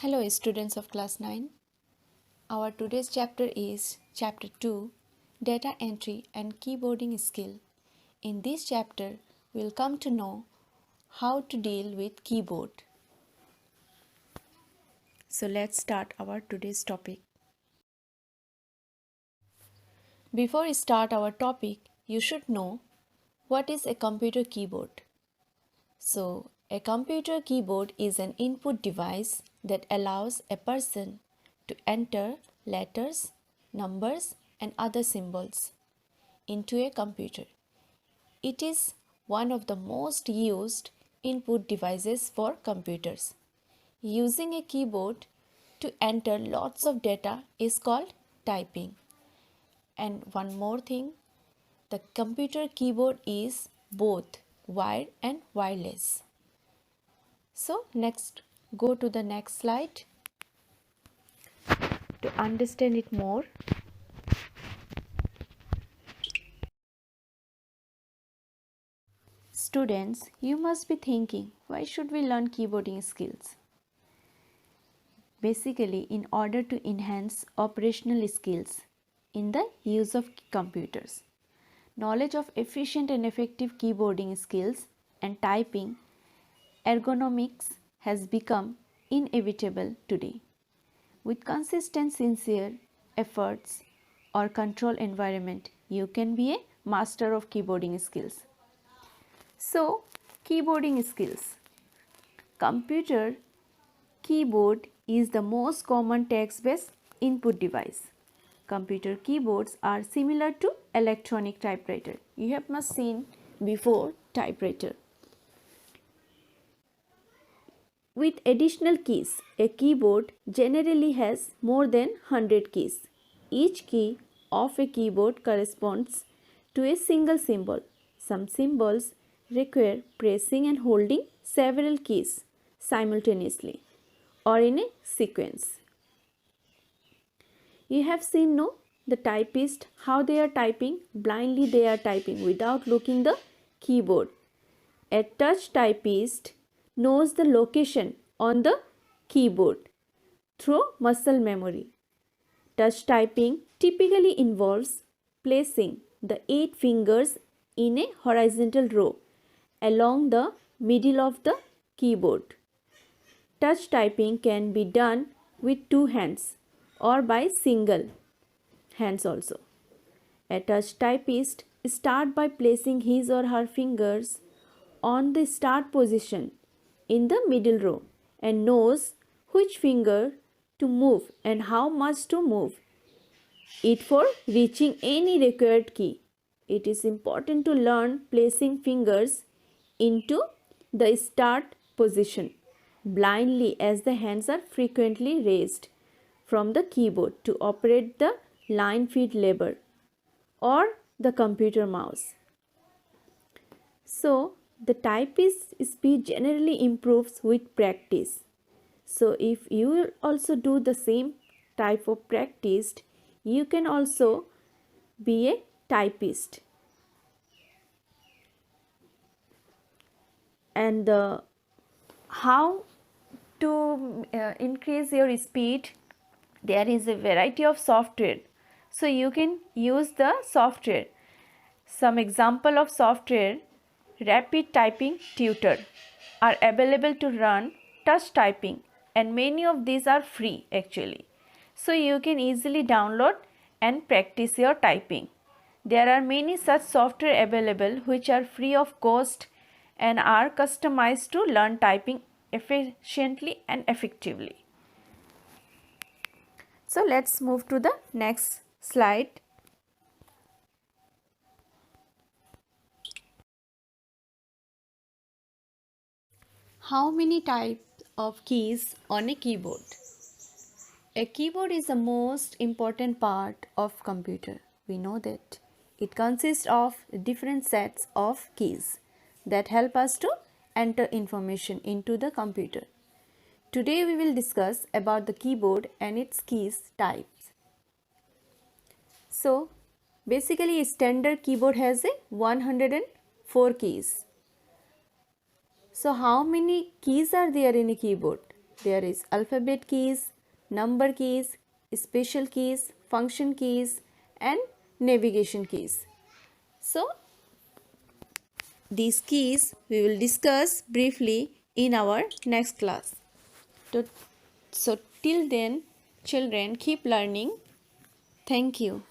Hello students of class 9. Our today's chapter is chapter 2, data entry and keyboarding skill. In this chapter, we'll come to know how to deal with keyboard. So let's start our today's topic. Before we start our topic, you should know what is a computer keyboard. So, a computer keyboard is an input device that allows a person to enter letters, numbers, and other symbols into a computer. It is one of the most used input devices for computers. Using a keyboard to enter lots of data is called typing. And one more thing, the computer keyboard is both wired and wireless. So next, go to the next slide to understand it more. Students, you must be thinking, why should we learn keyboarding skills? Basically, in order to enhance operational skills in the use of computers. Knowledge of efficient and effective keyboarding skills and typing ergonomics has become inevitable today. With consistent, sincere efforts or controlled environment, you can be a master of keyboarding skills. So, keyboarding skills. Computer keyboard is the most common text-based input device. Computer keyboards are similar to electronic typewriter. You have must seen before typewriter. With additional keys, a keyboard generally has more than 100 keys. Each key of a keyboard corresponds to a single symbol. Some symbols require pressing and holding several keys simultaneously or in a sequence. You have seen the typist how they are typing. Blindly they are typing without looking the keyboard. A touch typist knows the location on the keyboard through muscle memory. Touch typing typically involves placing the 8 fingers in a horizontal row along the middle of the keyboard. Touch typing can be done with 2 hands or by single hands also. A touch typist starts by placing his or her fingers on the start position in the middle row and knows which finger to move and how much to move it for reaching any required key. It is important to learn placing fingers into the start position blindly, as the hands are frequently raised from the keyboard to operate the line feed lever or the computer mouse. So, the typist speed generally improves with practice. So, if you will also do the same type of practice, you can also be a typist. And how to increase your speed, there is a variety of software. So, you can use the software. Some example of software, Rapid Typing Tutor are available to run touch typing, and many of these are free actually. So you can easily download and practice your typing. There are many such software available which are free of cost and are customized to learn typing efficiently and effectively. So let's move to the next slide. How many types of keys on a keyboard? A keyboard is the most important part of computer. We know that. It consists of different sets of keys that help us to enter information into the computer. Today we will discuss about the keyboard and its keys types. So basically a standard keyboard has a 104 keys. So how many keys are there in a keyboard? There is alphabet keys, number keys, special keys, function keys and navigation keys. So these keys we will discuss briefly in our next class. So till then, children, keep learning. Thank you.